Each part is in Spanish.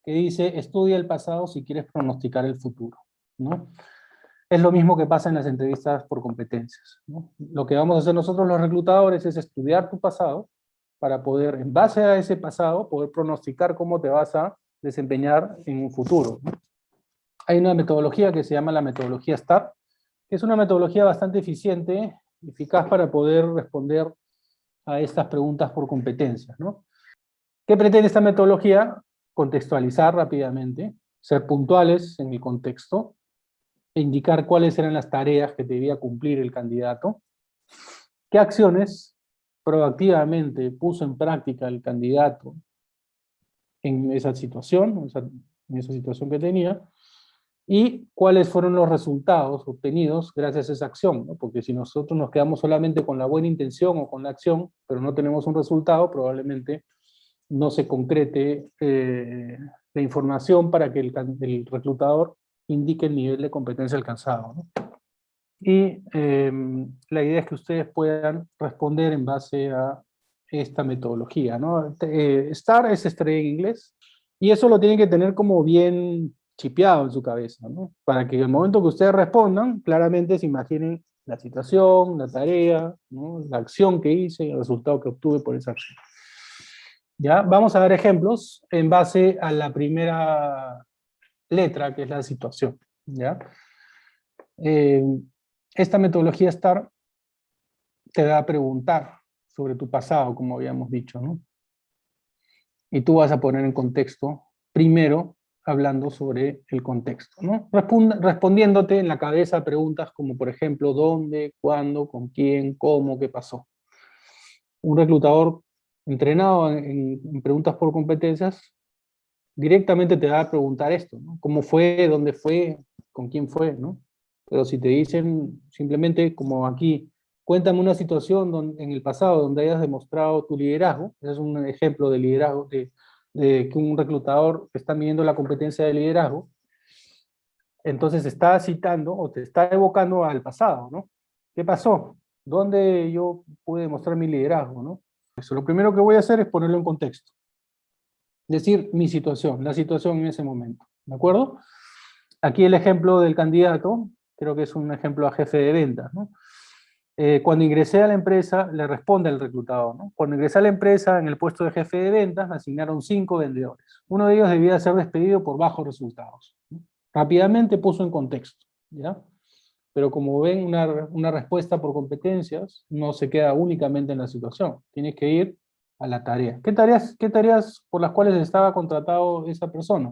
Que dice, estudia el pasado si quieres pronosticar el futuro, ¿no? Es lo mismo que pasa en las entrevistas por competencias, ¿no? Lo que vamos a hacer nosotros los reclutadores es estudiar tu pasado para poder, en base a ese pasado, poder pronosticar cómo te vas a desempeñar en un futuro, ¿no? Hay una metodología que se llama la metodología STAR, que es una metodología bastante eficiente, eficaz para poder responder a estas preguntas por competencias, ¿no? ¿Qué pretende esta metodología? Contextualizar rápidamente, ser puntuales en el contexto, e indicar cuáles eran las tareas que debía cumplir el candidato, qué acciones proactivamente puso en práctica el candidato en esa situación, en esa situación que tenía, y cuáles fueron los resultados obtenidos gracias a esa acción, ¿no? Porque si nosotros nos quedamos solamente con la buena intención o con la acción, pero no tenemos un resultado, probablemente no se concrete la información para que el reclutador indique el nivel de competencia alcanzado, ¿no? Y la idea es que ustedes puedan responder en base a esta metodología, ¿no? STAR es estrella en inglés, y eso lo tienen que tener como bien chipeado en su cabeza, ¿no? Para que en el momento que ustedes respondan, claramente se imaginen la situación, la tarea, ¿no? La acción que hice y el resultado que obtuve por esa acción. ¿Ya? Vamos a ver ejemplos en base a la primera letra, que es la situación, ¿ya? Eh, Esta metodología STAR te va a preguntar sobre tu pasado, como habíamos dicho, ¿no? Y tú vas a poner en contexto, primero, hablando sobre el contexto, ¿no? Respondiéndote en la cabeza a preguntas como, por ejemplo, ¿dónde, cuándo, con quién, cómo, qué pasó? Un reclutador entrenado en preguntas por competencias directamente te va a preguntar esto, ¿no? ¿Cómo fue? ¿Dónde fue? ¿Con quién fue? ¿No? Pero si te dicen simplemente como aquí, cuéntame una situación en el pasado donde hayas demostrado tu liderazgo, ese es un ejemplo de liderazgo, de que un reclutador está midiendo la competencia de liderazgo, entonces está citando o te está evocando al pasado, ¿no? ¿Qué pasó? ¿Dónde yo pude demostrar mi liderazgo, ¿no? Eso, lo primero que voy a hacer es ponerlo en contexto. Decir mi situación, la situación en ese momento, ¿de acuerdo? Aquí el ejemplo del candidato, creo que es un ejemplo a jefe de ventas, ¿no? Cuando ingresé a la empresa, le responde al reclutador, ¿no? Cuando ingresé a la empresa en el puesto de jefe de ventas, me asignaron 5 vendedores. Uno de ellos debía ser despedido por bajos resultados, ¿no? Rápidamente puso en contexto, ¿ya? Pero como ven, una respuesta por competencias no se queda únicamente en la situación. Tienes que ir a la tarea. Qué tareas por las cuales estaba contratado esa persona?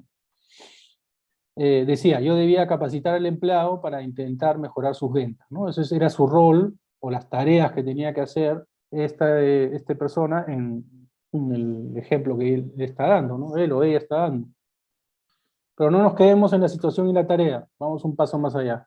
Decía, yo debía capacitar al empleado para intentar mejorar sus ventas, ¿no? Ese era su rol o las tareas que tenía que hacer esta persona en el ejemplo que él está dando, ¿no? Él o ella está dando. Pero no nos quedemos en la situación y la tarea, vamos un paso más allá.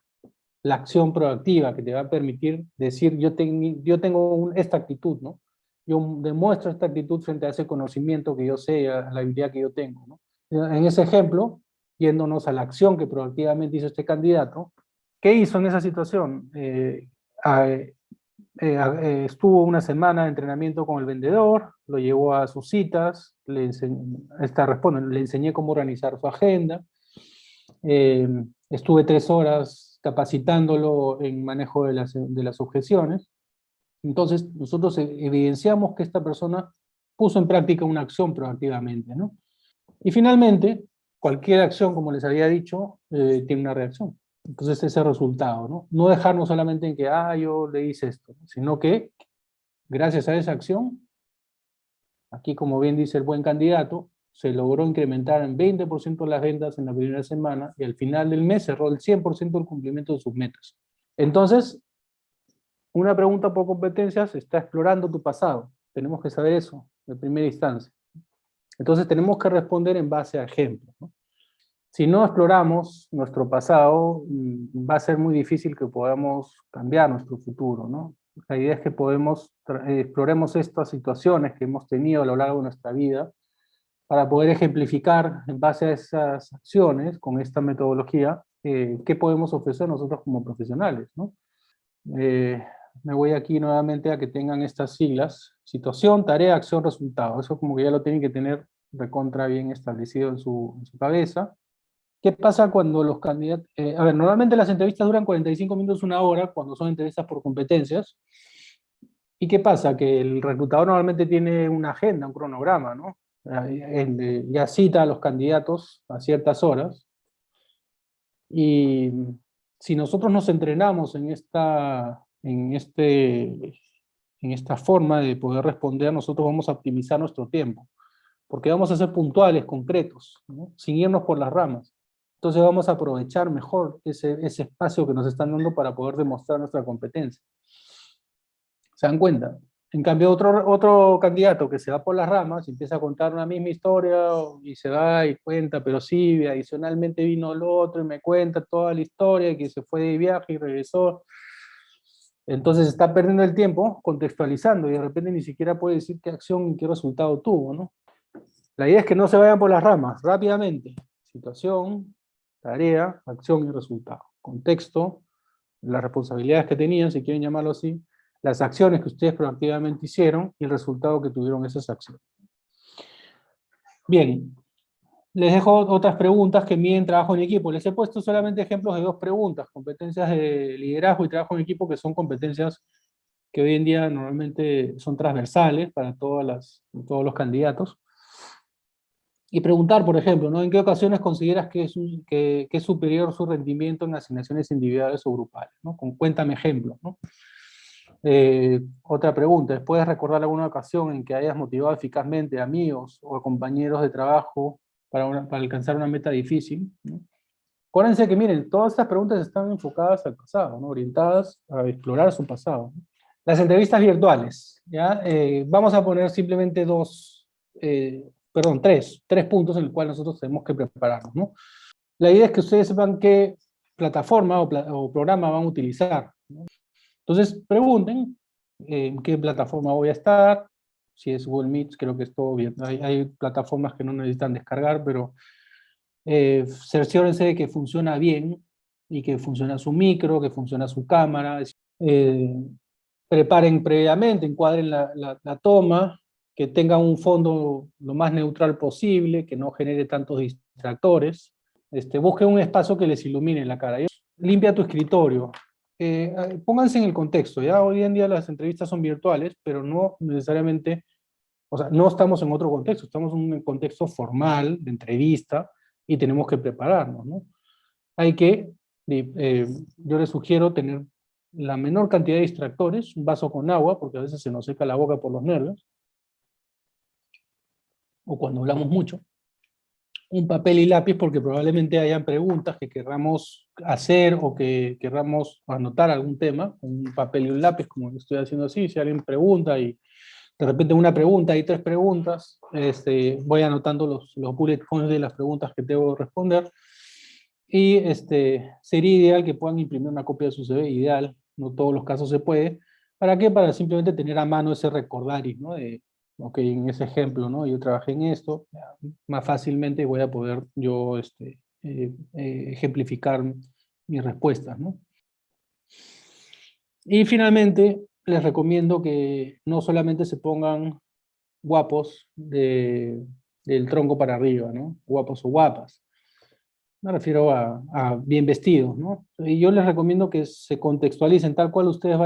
La acción proactiva que te va a permitir decir, yo tengo esta actitud, ¿no? Yo demuestro esta actitud frente a ese conocimiento que yo sé, a la habilidad que yo tengo, ¿no? En ese ejemplo, yéndonos a la acción que proactivamente hizo este candidato, ¿qué hizo en esa situación? Estuvo una semana de entrenamiento con el vendedor, lo llevó a sus citas, le enseñé cómo organizar su agenda, eh, estuve 3 horas capacitándolo en manejo de las objeciones. Entonces, nosotros evidenciamos que esta persona puso en práctica una acción proactivamente, ¿no? Y finalmente, cualquier acción, como les había dicho, tiene una reacción. Entonces, ese resultado, ¿no? No dejarnos solamente en que, yo le hice esto, sino que, gracias a esa acción, aquí, como bien dice el buen candidato, se logró incrementar en 20% las ventas en la primera semana y al final del mes cerró el 100% del cumplimiento de sus metas. Entonces, una pregunta por competencias está explorando tu pasado. Tenemos que saber eso de primera instancia. Entonces, tenemos que responder en base a ejemplos, ¿no? Si no exploramos nuestro pasado, va a ser muy difícil que podamos cambiar nuestro futuro, ¿no? La idea es que exploremos estas situaciones que hemos tenido a lo largo de nuestra vida para poder ejemplificar en base a esas acciones, con esta metodología, qué podemos ofrecer nosotros como profesionales, ¿no? Eh, Me voy aquí nuevamente a que tengan estas siglas: situación, tarea, acción, resultado. Eso como que ya lo tienen que tener recontra bien establecido en su cabeza. ¿Qué pasa cuando los candidatos... a ver, normalmente las entrevistas duran 45 minutos, una hora, cuando son entrevistas por competencias. ¿Y qué pasa? Que el reclutador normalmente tiene una agenda, un cronograma, ¿no? Ya cita a los candidatos a ciertas horas. Y si nosotros nos entrenamos en esta forma de poder responder, nosotros vamos a optimizar nuestro tiempo, porque vamos a ser puntuales, concretos, ¿no? Sin irnos por las ramas. Entonces vamos a aprovechar mejor ese espacio que nos están dando para poder demostrar nuestra competencia. ¿Se dan cuenta? En cambio, otro candidato que se va por las ramas y empieza a contar una misma historia y se va y cuenta, pero sí, adicionalmente vino el otro y me cuenta toda la historia, que se fue de viaje y regresó. Entonces está perdiendo el tiempo contextualizando y de repente ni siquiera puede decir qué acción y qué resultado tuvo, ¿no? La idea es que no se vayan por las ramas, rápidamente. Situación, tarea, acción y resultado. Contexto, las responsabilidades que tenían, si quieren llamarlo así, las acciones que ustedes proactivamente hicieron y el resultado que tuvieron esas acciones. Bien, les dejo otras preguntas que miden trabajo en equipo. Les he puesto solamente ejemplos de dos preguntas: competencias de liderazgo y trabajo en equipo, que son competencias que hoy en día normalmente son transversales para todos los candidatos. Y preguntar, por ejemplo, ¿no? ¿En qué ocasiones consideras que es superior su rendimiento en asignaciones individuales o grupales? ¿No? Cuéntame ejemplos, ¿no? Otra pregunta: ¿puedes recordar alguna ocasión en que hayas motivado eficazmente a amigos o a compañeros de trabajo para alcanzar una meta difícil, ¿no? Acuérdense que, miren, todas estas preguntas están enfocadas al pasado, ¿no? Orientadas a explorar su pasado, ¿no? Las entrevistas virtuales, ¿ya? Vamos a poner simplemente tres puntos en los cuales nosotros tenemos que prepararnos, ¿no? La idea es que ustedes sepan qué plataforma o programa van a utilizar, ¿no? Entonces, pregunten en qué plataforma voy a estar. Si es Google Meet, creo que es todo bien. Hay plataformas que no necesitan descargar, pero cerciórense de que funciona bien y que funciona su micro, que funciona su cámara. Eh, Preparen previamente, encuadren la toma, que tengan un fondo lo más neutral posible, que no genere tantos distractores. Busquen un espacio que les ilumine la cara. Limpia tu escritorio. Pónganse en el contexto, ¿ya? Hoy en día las entrevistas son virtuales, pero no necesariamente, o sea, no estamos en otro contexto, estamos en un contexto formal, de entrevista, y tenemos que prepararnos, ¿no? Hay que, yo les sugiero tener la menor cantidad de distractores, un vaso con agua, porque a veces se nos seca la boca por los nervios, o cuando hablamos mucho, un papel y lápiz, porque probablemente hayan preguntas que querramos hacer o que querramos anotar algún tema, con un papel y un lápiz, como lo estoy haciendo así. Si alguien pregunta y de repente una pregunta y tres preguntas, voy anotando los bullet points de las preguntas que debo responder. Y sería ideal que puedan imprimir una copia de su CV, ideal, no todos los casos se puede. ¿Para qué? Para simplemente tener a mano ese recordaris, ¿no? Ok, en ese ejemplo, ¿no? Yo trabajé en esto, más fácilmente voy a poder yo ejemplificar mis respuestas, ¿no? Y finalmente, les recomiendo que no solamente se pongan guapos del tronco para arriba, ¿no? Guapos o guapas. Me refiero a bien vestidos, ¿no? Y yo les recomiendo que se contextualicen tal cual ustedes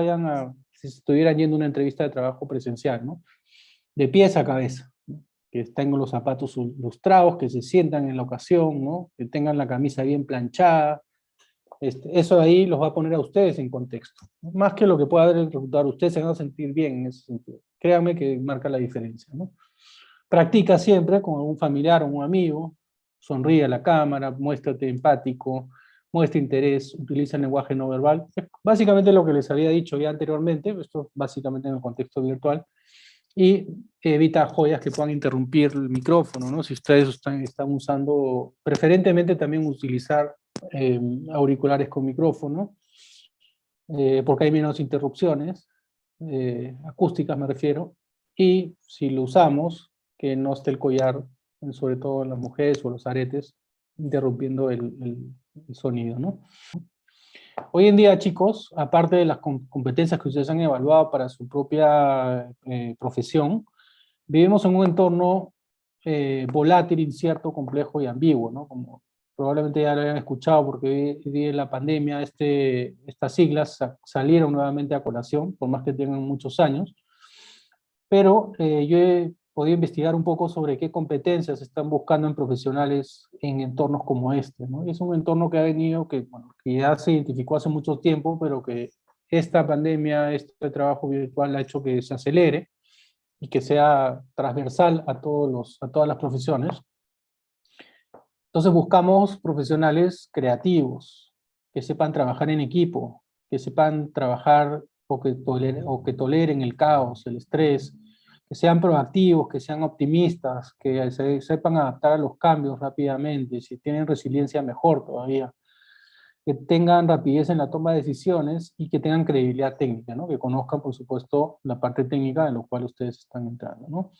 si estuvieran yendo a una entrevista de trabajo presencial, ¿no? De pies a cabeza, ¿no? Que tengan los zapatos lustrados, que se sientan en la ocasión, ¿no? Que tengan la camisa bien planchada. Eso ahí los va a poner a ustedes en contexto, ¿no? Más que lo que pueda dar el reclutador, ustedes se van a sentir bien en ese sentido. Créanme que marca la diferencia, ¿no? Practica siempre con algún familiar o un amigo, sonríe a la cámara, muéstrate empático, muestra interés, utiliza el lenguaje no verbal. Es básicamente lo que les había dicho ya anteriormente, esto básicamente en el contexto virtual, y evita joyas que puedan interrumpir el micrófono, ¿no? Si ustedes están usando, preferentemente también utilizar auriculares con micrófono, porque hay menos interrupciones, acústicas me refiero, y si lo usamos, que no esté el collar, sobre todo en las mujeres o los aretes, interrumpiendo el sonido, ¿no? Hoy en día, chicos, aparte de las competencias que ustedes han evaluado para su propia profesión, vivimos en un entorno volátil, incierto, complejo y ambiguo, ¿no? Como probablemente ya lo hayan escuchado, porque hoy día en la pandemia estas siglas salieron nuevamente a colación, por más que tengan muchos años, pero yo he podido investigar un poco sobre qué competencias están buscando en profesionales en entornos como este, ¿no? Y es un entorno que ha venido, bueno, que ya se identificó hace mucho tiempo, pero que esta pandemia, este trabajo virtual ha hecho que se acelere y que sea transversal a todas las profesiones. Entonces buscamos profesionales creativos, que sepan trabajar en equipo, que sepan trabajar o que toleren el caos, el estrés, que sean proactivos, que sean optimistas, que sepan adaptar a los cambios rápidamente, si tienen resiliencia mejor todavía, que tengan rapidez en la toma de decisiones y que tengan credibilidad técnica, ¿no? Que conozcan, por supuesto, la parte técnica en la cual ustedes están entrando, ¿no?